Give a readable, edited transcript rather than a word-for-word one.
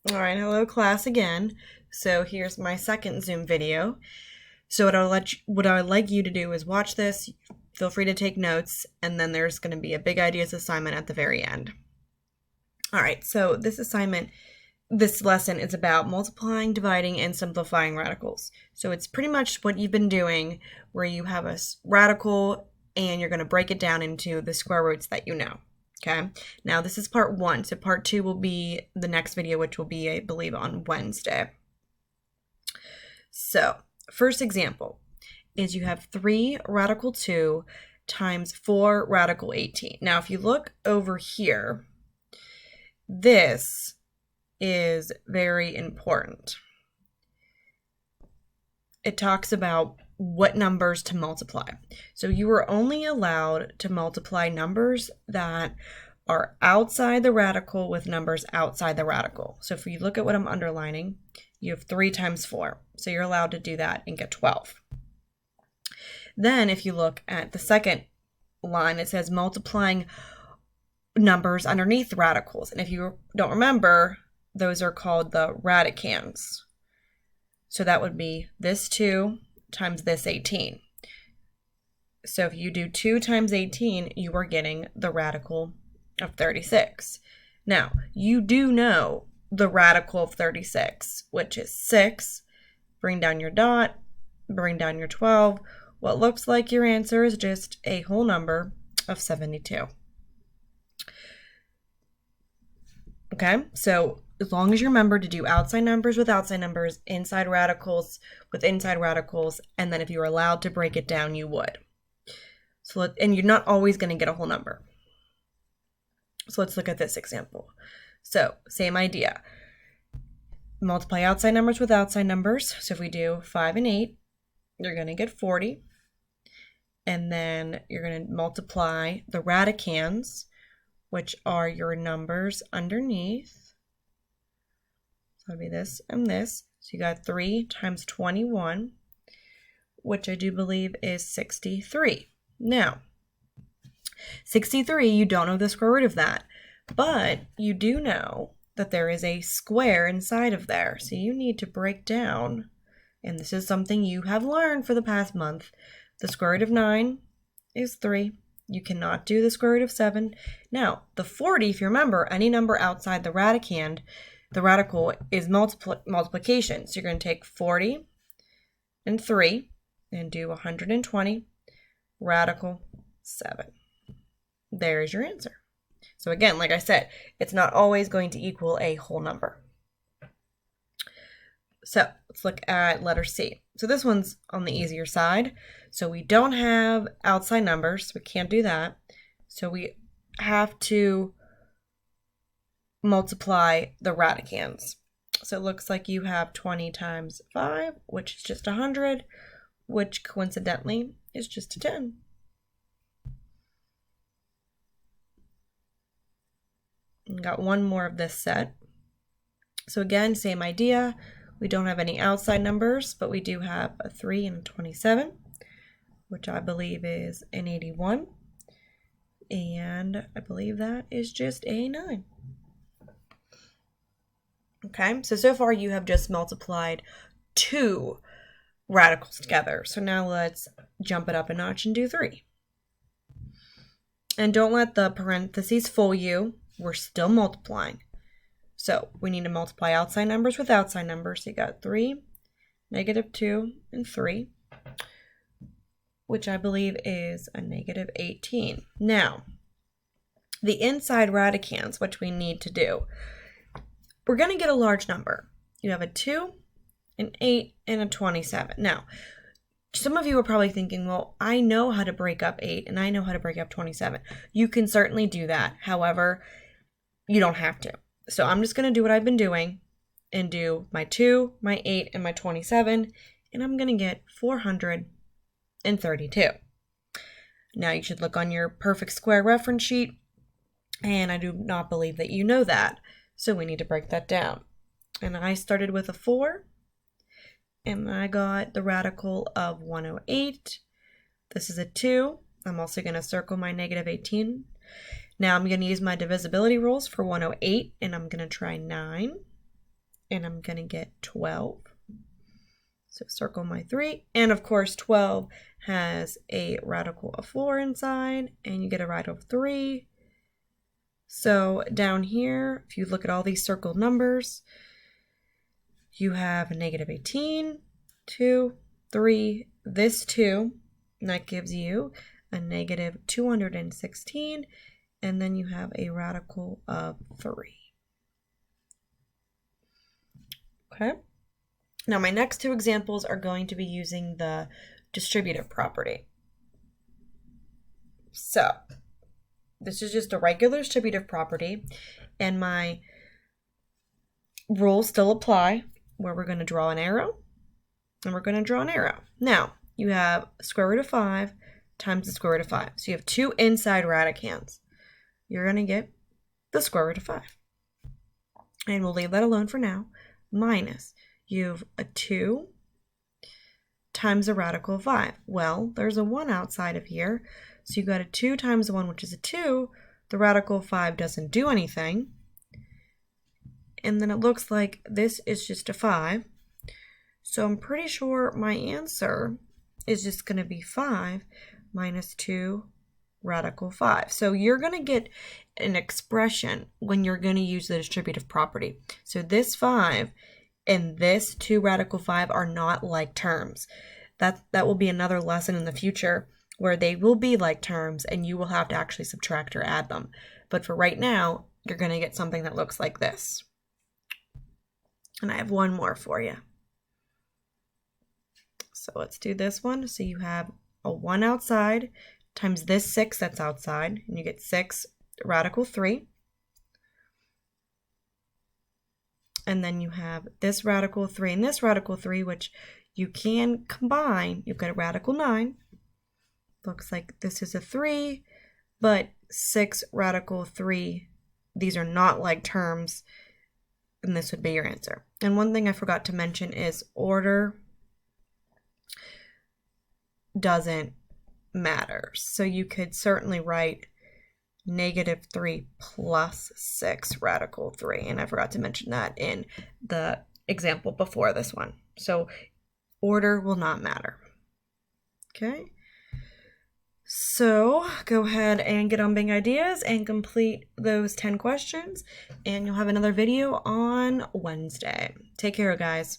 All right, hello class again. So here's my second Zoom video. So what I would like you to do is watch this, feel free to take notes, and then there's going to be a big ideas assignment at the very end. All right, so this lesson is about multiplying, dividing, and simplifying radicals. So it's pretty much what you've been doing where you have a radical and you're going to break it down into the square roots that you know. Okay, now this is part one. So part two will be the next video, which will be, I believe, on Wednesday. So first example is you have 3 radical 2 times 4 radical 18. Now, if you look over here, this is very important. It talks about what numbers to multiply. So you are only allowed to multiply numbers that are outside the radical with numbers outside the radical. So if you look at what I'm underlining, you have 3 times 4. So you're allowed to do that and get 12. Then if you look at the second line, it says multiplying numbers underneath radicals. And if you don't remember, those are called the radicands. So that would be this 2 times this 18. So if you do 2 times 18, you are getting the radical of 36. Now, you do know the radical of 36, which is 6. Bring down your dot, bring down your 12. What looks like your answer is just a whole number of 72. Okay, so as long as you remember to do outside numbers with outside numbers, inside radicals with inside radicals, and then if you were allowed to break it down, you would. And you're not always going to get a whole number. So let's look at this example. So same idea. Multiply outside numbers with outside numbers. So if we do 5 and 8, you're going to get 40. And then you're going to multiply the radicands, which are your numbers underneath. So it'll be this and this. So you got 3 times 21, which I do believe is 63. Now, 63, you don't know the square root of that, but you do know that there is a square inside of there. So you need to break down, and this is something you have learned for the past month. The square root of 9 is 3. You cannot do the square root of 7. Now, the 40, if you remember, any number outside the radicand, the radical is multiplication. So you're going to take 40 and 3 and do 120, radical 7. There's your answer. So again, like I said, it's not always going to equal a whole number. So let's look at letter C. So this one's on the easier side. So we don't have outside numbers. We can't do that. So we have to multiply the radicands. So it looks like you have 20 times 5, which is just 100, which coincidentally is just a 10. And got one more of this set. So again, same idea. We don't have any outside numbers, but we do have a 3 and a 27, which I believe is an 81. And I believe that is just a 9. Okay, so far you have just multiplied 2 radicals together. So now let's jump it up a notch and do 3. And don't let the parentheses fool you. We're still multiplying. So we need to multiply outside numbers with outside numbers. So you got 3, -2, and 3, which I believe is a -18. Now, the inside radicands, which we need to do, we're going to get a large number. You have a 2, an 8, and a 27. Now, some of you are probably thinking, well, I know how to break up 8 and I know how to break up 27. You can certainly do that. However, you don't have to. So I'm just going to do what I've been doing and do my 2, my 8, and my 27, and I'm going to get 432. Now you should look on your perfect square reference sheet, and I do not believe that you know that. So we need to break that down. And I started with a 4, and I got the radical of 108. This is a 2. I'm also going to circle my -18. Now I'm going to use my divisibility rules for 108, and I'm going to try 9, and I'm going to get 12. So circle my 3. And of course, 12 has a radical of 4 inside, and you get a radical of 3. So down here, if you look at all these circled numbers, you have a negative 18, 2, 3, this 2, and that gives you a negative 216, and then you have a radical of 3. Okay. Now my next two examples are going to be using the distributive property. So this is just a regular distributive property, and my rules still apply, where we're going to draw an arrow, and we're going to draw an arrow. Now, you have square root of 5 times the square root of 5. So you have two inside radicands. You're going to get the square root of 5. And we'll leave that alone for now. Minus, you have a 2 times a radical of 5. Well, there's a 1 outside of here. So you got a 2 times 1, which is a 2. The radical of 5 doesn't do anything. And then it looks like this is just a 5. So I'm pretty sure my answer is just going to be 5 minus 2 radical 5. So you're going to get an expression when you're going to use the distributive property. So this 5 and this 2 radical 5 are not like terms. That will be another lesson in the future where they will be like terms and you will have to actually subtract or add them. But for right now, you're going to get something that looks like this. And I have one more for you. So let's do this one. So you have a 1 outside times this 6 that's outside, and you get 6 radical 3. And then you have this radical 3 and this radical 3, which you can combine. You've got a radical 9. Looks like this is a 3, but 6 radical 3, these are not like terms, and this would be your answer. And one thing I forgot to mention is order doesn't matter. So you could certainly write negative 3 plus 6 radical 3. And I forgot to mention that in the example before this one. So order will not matter. Okay. So go ahead and get on Bing Ideas and complete those 10 questions. And you'll have another video on Wednesday. Take care, guys.